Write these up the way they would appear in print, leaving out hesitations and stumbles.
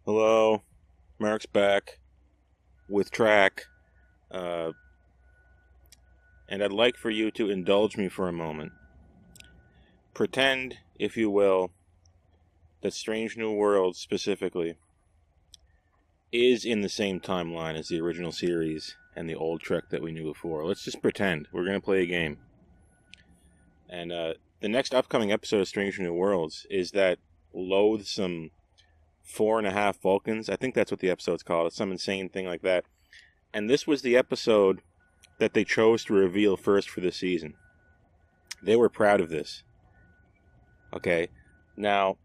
Hello, Mark's back with track, uh, and I'd like for you to indulge me for a moment. Pretend, if you will, that Strange New Worlds specifically is in the same timeline as the original series and the old Trek that we knew before. Let's just pretend. We're going to play a game. And the next upcoming episode of Strange New Worlds is that loathsome 4.5 Vulcans. I think that's what the episode's called. It's some insane thing like that. And this was the episode that they chose to reveal first for this season. They were proud of this. Okay. Now,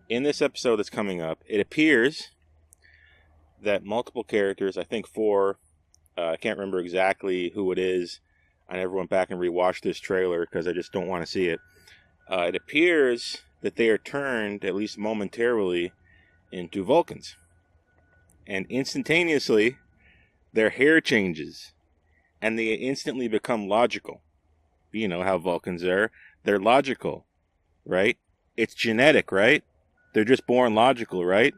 in this episode that's coming up, it appears that multiple characters, I think 4, I can't remember exactly who it is. I never went back and rewatched this trailer because I just don't want to see it. It appears that they are turned, at least momentarily, into Vulcans. And instantaneously, their hair changes. And they instantly become logical. You know how Vulcans are. They're logical, right? It's genetic, right? They're just born logical, right?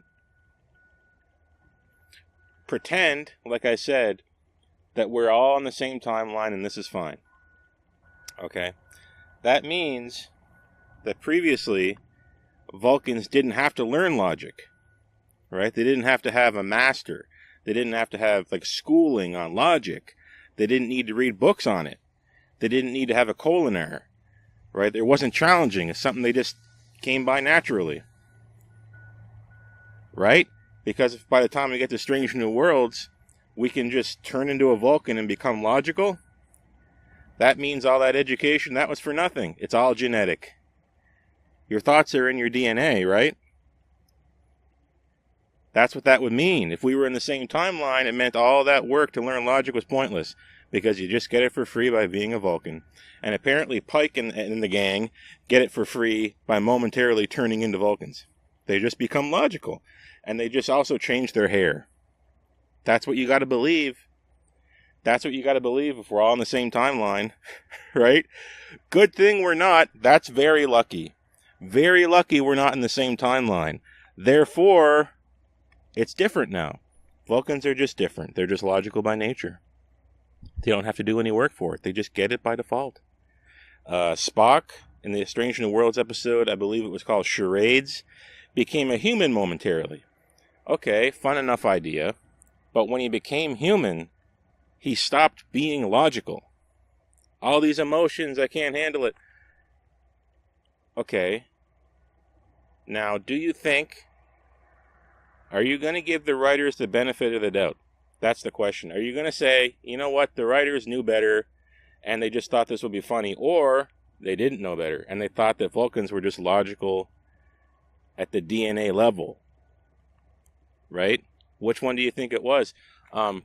Pretend, like I said, that we're all on the same timeline and this is fine. Okay? That means that previously, Vulcans didn't have to learn logic, right? They didn't have to have a master. They didn't have to have, schooling on logic. They didn't need to read books on it. They didn't need to have a colonar, right? It wasn't challenging. It's something they just came by naturally, right? Because if by the time we get to Strange New Worlds, we can just turn into a Vulcan and become logical, that means all that education, that was for nothing. It's all genetic. Your thoughts are in your DNA, right? That's what that would mean. If we were in the same timeline, it meant all that work to learn logic was pointless because you just get it for free by being a Vulcan. And apparently Pike and the gang get it for free by momentarily turning into Vulcans. They just become logical. And they just also change their hair. That's what you got to believe. That's what you got to believe if we're all in the same timeline, right? Good thing we're not. That's very lucky. Very lucky we're not in the same timeline. Therefore, it's different now. Vulcans are just different. They're just logical by nature. They don't have to do any work for it. They just get it by default. Spock, in the Strange New Worlds episode, I believe it was called Charades, became a human momentarily. Okay, fun enough idea. But when he became human, he stopped being logical. All these emotions, I can't handle it. Okay. Now, do you think... Are you going to give the writers the benefit of the doubt? That's the question. Are you going to say, you know what, the writers knew better, and they just thought this would be funny, or they didn't know better, and they thought that Vulcans were just logical at the DNA level, right? Which one do you think it was?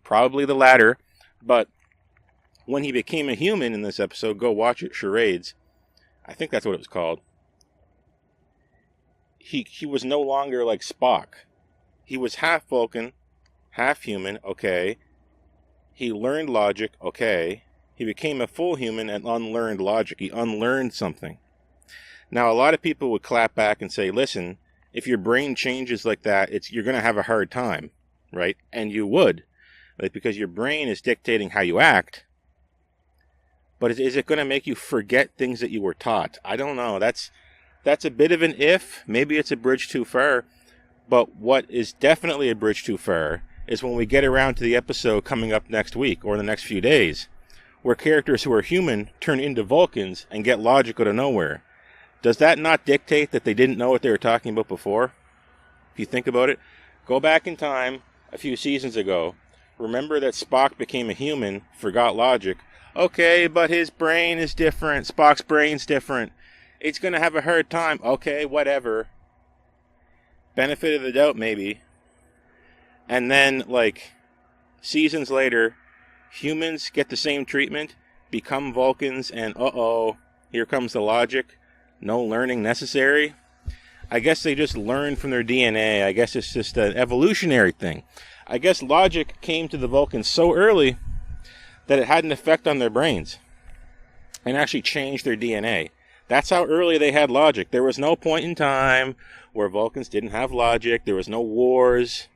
Probably the latter, but when he became a human in this episode, go watch it, Charades, I think that's what it was called, he was no longer like Spock. He was half Vulcan, half human, okay. He learned logic, okay. He became a full human and unlearned logic. He unlearned something. Now, a lot of people would clap back and say, listen, if your brain changes like that, you're going to have a hard time, right? And you would, right? Because your brain is dictating how you act. But is it going to make you forget things that you were taught? I don't know. That's a bit of an if. Maybe it's a bridge too far. But what is definitely a bridge too far is when we get around to the episode coming up next week or the next few days, where characters who are human turn into Vulcans and get logic out of nowhere. Does that not dictate that they didn't know what they were talking about before? If you think about it, go back in time a few seasons ago. Remember that Spock became a human, forgot logic. Okay, but his brain is different. Spock's brain's different. It's going to have a hard time. Okay, whatever. Benefit of the doubt, maybe. And then, seasons later, humans get the same treatment, become Vulcans, and here comes the logic. No learning necessary. I guess they just learned from their DNA. I guess it's just an evolutionary thing. I guess logic came to the Vulcans so early that it had an effect on their brains and actually changed their DNA. That's how early they had logic. There was no point in time where Vulcans didn't have logic. There was no wars.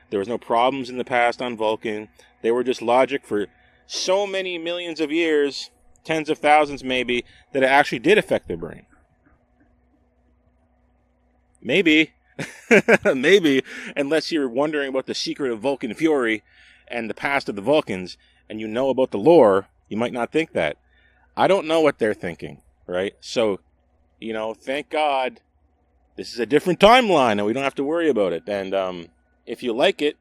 There was no problems in the past on Vulcan. They were just logic for so many millions of years, tens of thousands maybe, that it actually did affect their brain. Maybe. Maybe. Unless you're wondering about the secret of Vulcan fury and the past of the Vulcans, and you know about the lore, you might not think that. I don't know what they're thinking, right? So, thank God this is a different timeline and we don't have to worry about it. And if you like it,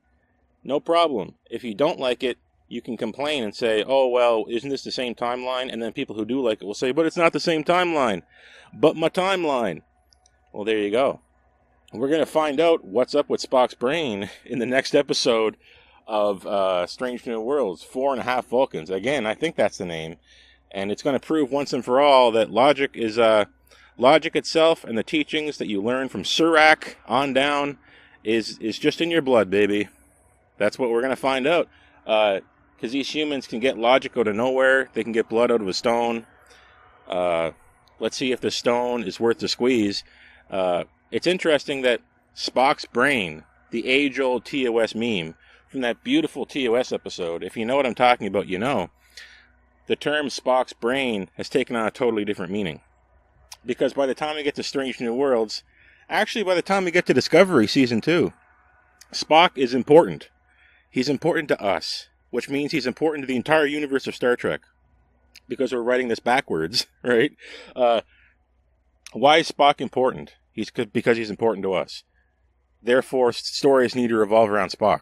no problem. If you don't like it, you can complain and say, oh, well, isn't this the same timeline? And then people who do like it will say, but it's not the same timeline. But my timeline. Well, there you go. We're going to find out what's up with Spock's brain in the next episode of Strange New Worlds, 4.5 Vulcans. Again, I think that's the name. And it's going to prove once and for all that logic is logic itself, and the teachings that you learn from Surak on down is just in your blood, baby. That's what we're going to find out. Because these humans can get logic out of nowhere. They can get blood out of a stone. Let's see if the stone is worth the squeeze. It's interesting that Spock's brain, the age-old TOS meme, from that beautiful TOS episode, if you know what I'm talking about, you know, the term Spock's brain has taken on a totally different meaning. Because by the time we get to Strange New Worlds, actually by the time we get to Discovery Season 2, Spock is important. He's important to us, which means he's important to the entire universe of Star Trek. Because we're writing this backwards, right? Why is Spock important? Because he's important to us. Therefore, stories need to revolve around Spock.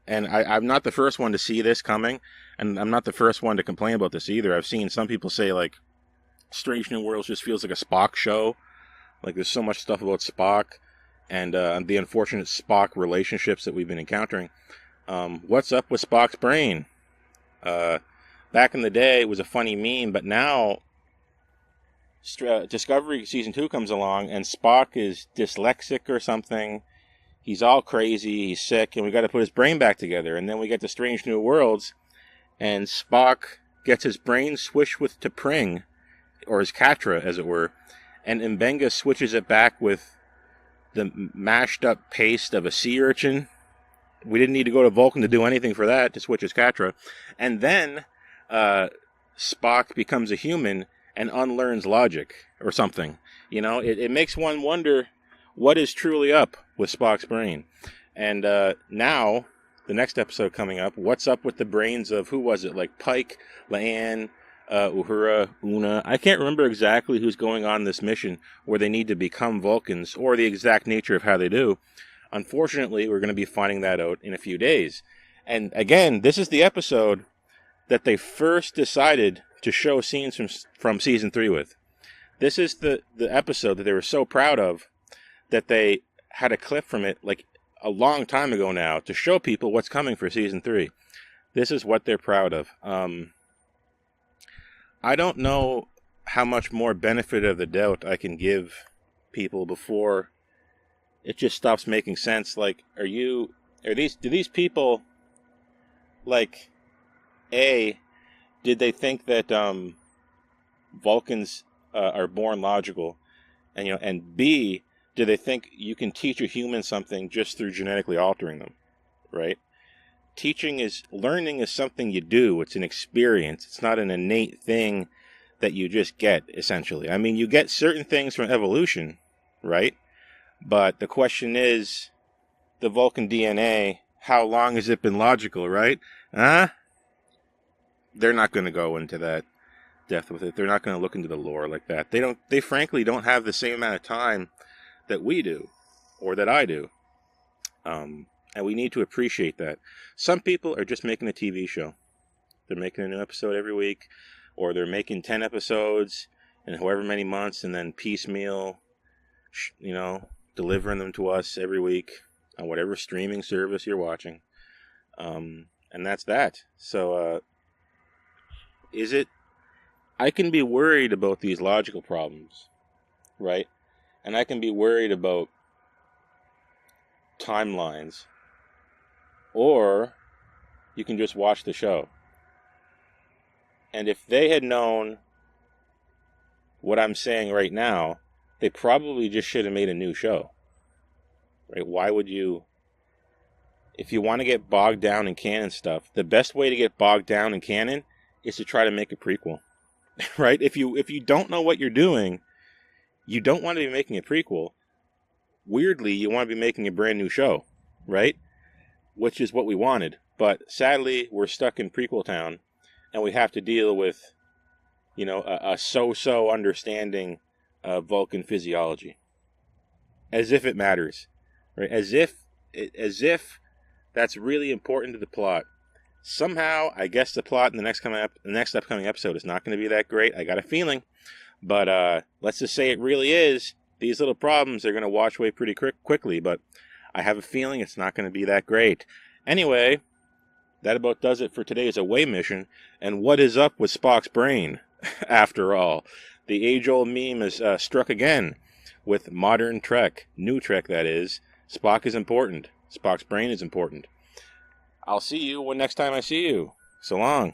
And I'm not the first one to see this coming, and I'm not the first one to complain about this either. I've seen some people say, like, Strange New Worlds just feels like a Spock show. Like, there's so much stuff about Spock and the unfortunate Spock relationships that we've been encountering. What's up with Spock's brain? Back in the day, it was a funny meme, but now Discovery Season 2 comes along, and Spock is dyslexic or something. He's all crazy, he's sick, and we got to put his brain back together. And then we get to Strange New Worlds, and Spock gets his brain switched with T'Pring, or his Katra, as it were, and Mbenga switches it back with the mashed up paste of a sea urchin. We didn't need to go to Vulcan to do anything for that, to switch his Katra. And then Spock becomes a human and unlearns logic or something. You know, it makes one wonder what is truly up with Spock's brain. And now, the next episode coming up, what's up with the brains of, who was it, like Pike, La'an, Uhura, Una. I can't remember exactly who's going on this mission where they need to become Vulcans, or the exact nature of how they do. Unfortunately, we're going to be finding that out in a few days. And again, this is the episode that they first decided to show scenes from Season 3 with. This is the episode that they were so proud of that they had a clip from it like a long time ago now to show people what's coming for Season 3. This is what they're proud of. I don't know how much more benefit of the doubt I can give people before it just stops making sense. Like, do these people, like, A, did they think that Vulcans are born logical, and B, do they think you can teach a human something just through genetically altering them, right? Learning is something you do. It's an experience. It's not an innate thing that you just get, essentially. I mean, you get certain things from evolution, right? But the question is, the Vulcan DNA, how long has it been logical, right? They're not going to go into that depth with it. They're not going to look into the lore like that. They frankly don't have the same amount of time that we do, or that I do. And we need to appreciate that. Some people are just making a TV show. They're making a new episode every week, or they're making 10 episodes in however many months, and then piecemeal, delivering them to us every week on whatever streaming service you're watching. And that's that. So, I can be worried about these logical problems, right? And I can be worried about timelines. Or you can just watch the show. And if they had known what I'm saying right now, they probably just should have made a new show. Right? Why would you... If you want to get bogged down in canon stuff, the best way to get bogged down in canon is to try to make a prequel. Right? If you don't know what you're doing, you don't want to be making a prequel. Weirdly, you want to be making a brand new show, right? Which is what we wanted. But sadly, we're stuck in prequel town, and we have to deal with, a so-so understanding of Vulcan physiology. As if it matters, right? As if that's really important to the plot. Somehow, I guess the plot in the next upcoming episode is not going to be that great. I got a feeling. But let's just say it really is. These little problems are going to wash away pretty quickly, but I have a feeling it's not going to be that great. Anyway, that about does it for today's away mission. And what is up with Spock's brain, after all? The age-old meme is struck again with modern Trek, new Trek that is. Spock is important. Spock's brain is important. I'll see you when next time I see you. So long.